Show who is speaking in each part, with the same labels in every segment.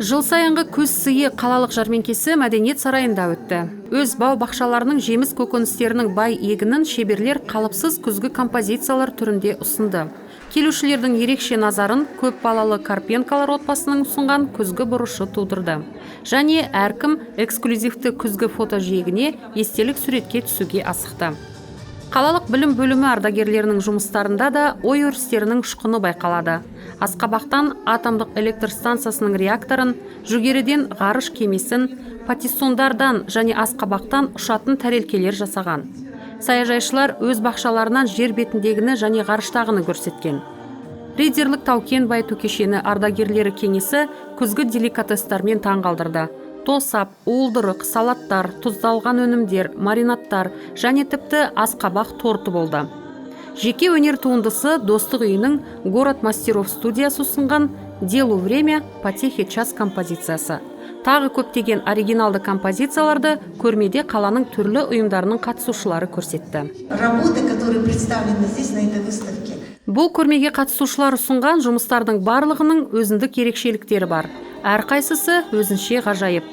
Speaker 1: Жыл сайынғы көз сыйы қалалық жәрмеңкесі мәдениет сарайында өтті. Өз бау бақшаларының жеміс көкөністерінің бай егінін шеберлер қалыпсыз күзгі композициялар түрінде ұсынды. Келушілердің ерекше назарын көп балалы Карпенкалар отбасының ұсынған күзгі бұрышы тудырды. Және әркім эксклюзивті күзгі фотожиегіне естелік суретке түсуге асықты. Қалалық білім бөлімі ардагерлерінің жұмыстарында да ой өрістерінің ұшқыны байқалады. Асқабақтан атомдық электр станциясының реакторын, жүгеріден ғарыш кемесін, патиссондардан және Асқабақтан ұшатын тәрелкелер жасаған. Саяжайшылар өз бақшаларынан жер бетіндегіні және ғарыштағыны көрсеткен. Ридерлік тау-кен байыту кешені ардагерлері кеңесі күзгі деликатестармен таңғалдырды. Тосап, уылдырық, салаттар, тұздалған өнімдер, маринадтар және тіпті асқабақ торты болды. Жеке өнер туындысы Достық үйінің Город мастеров студиясы ұсынған «Делу время, потехи час» композициясы. Тағы көптеген оригиналды композицияларды көрмеде қаланың түрлі ұйымдарының қатысушылары көрсетті.
Speaker 2: Работы, которые представлены здесь на этой выставке.
Speaker 1: Бұл көрмеге қатысушылар ұсынған жұмыстардың барлығының өзіндік ерекшеліктері бар. Әрқайсысы өзінше ғажайып.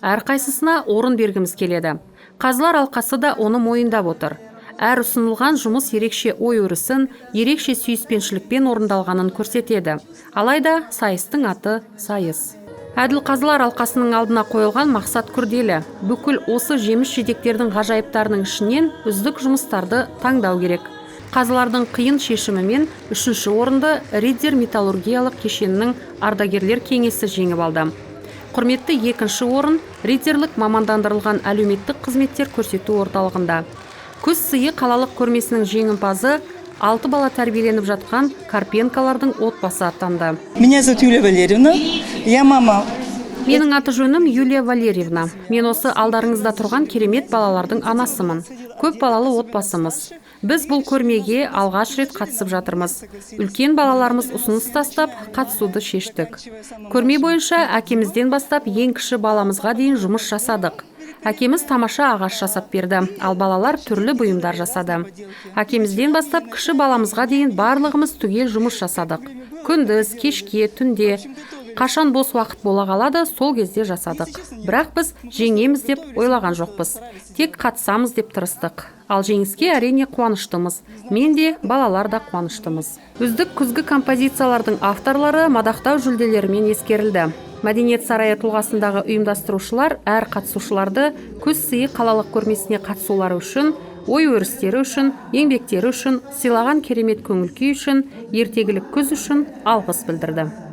Speaker 1: Әрқайсысына орын бергіміз келеді. Қазылар алқасы да оны мойындап отыр. Әр ұсынылған жұмыс ерекше ой өрісін, ерекше сүйіспеншілікпен орындалғанын көрсетеді. Алайда сайыстың аты сайыс. Әділ қазылар алқасының алдына қойылған мақсат күрделі. Бүкіл осы жеміс жидектердің ғажайыптарының ішінен үздік жұмыстарды таңдау керек. Қазылардың қиын шешімімен 3-ші орынды Риддер металлургиялық кешенінің ардагерлер кеңесі жеңіп алды. Құрметті 2-ші орын Риддерлік мамандандырылған әлеуметтік қызметтер көрсету орталығында. Күз сыйы қалалық көрмесінің жеңімпазы 6 бала тәрбиеленіп жатқан Карпенкалардың отбасы атанды.
Speaker 3: Меня зовут Юлия Валерьевна, я мама.
Speaker 1: Менің аты жөнім Юлия Валерьевна. Мен осы алдарыңызда тұрған керемет балалардың анасымын. Көп балалы отбасымыз. Біз бұл көрмеге алғаш рет қатысып жатырмыз. Үлкен балаларымыз ұсыныс тастап, қатысуды шештік. Көрме бойынша әкемізден бастап ең кіші баламызға дейін жұмыс жасадық. Әкеміз тамаша ағаш жасап берді, ал балалар түрлі бұйымдар жасады. Әкемізден бастап кіші баламызға дейін барлығымыз түгел жұмыс жасадық. Күндіз, кешке, түнде. Қашан бос уақыт бола қалады, сол кезде жасадық. Бірақ біз жеңеміз деп ойлаған жоқпыз. Тек қатысамыз деп тырыстық. Ал жеңіске әрине қуаныштымыз. Мен де, балалар да қуаныштымыз. Үздік күзгі композициялардың авторлары мадақтау жүлделерімен ескерілді. Мәдениет сарайы тұлғасындағы ұйымдастырушылар әр қатысушыларды күз сыйы қалалық көрмесіне қатысулары үшін, ой өрістері үшін, еңбектері үшін, сыйлаған керемет көңіл күй үшін, ертегілік күз үшін алғыс білдірді.